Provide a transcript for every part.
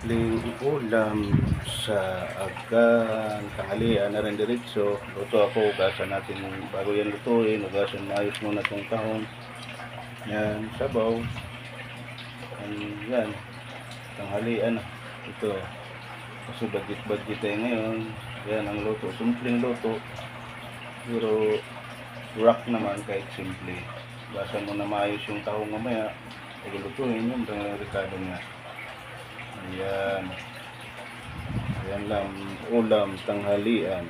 simpleng ulam sa agan tanghalian na rin diretso. Luto ako, ugasan natin bago yan lutuin. Ugasan maayos muna itong tahong. Yan, sabaw. Yan, tanghalian na. Ito, kasi budget tayo ngayon. Yan ang luto, simpleng luto. Pero rock naman kahit simple. Ugasan mo na maayos yung tahong mamaya. Paglutuin yung rekado niya. Ayan. Ayan lang, ulam, tanghalian.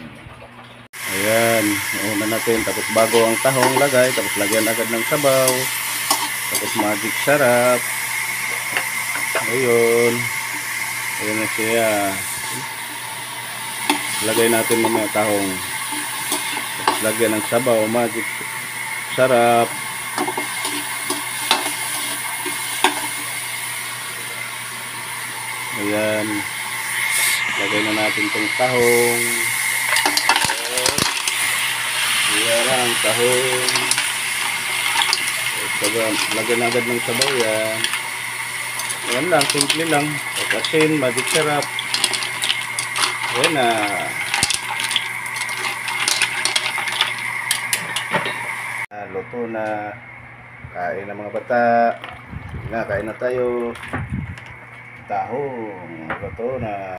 Ayan, una natin. Tapos bago ang tahong lagay, tapos lagyan agad ng sabaw. Tapos magic sarap. Ayun. Ayan na siya. Lagay natin mamaya tahong. Tapos lagyan ng sabaw, magic sarap. Ayan. Lagay na natin itong tahong. Ayan ang tahong. Lagyan agad ng sabaw yan. Ayan lang, simple lang. Asin, magic sarap. Ayan na. Luto na. Kain na mga bata. Kain na tayo. Tahong. Luto na.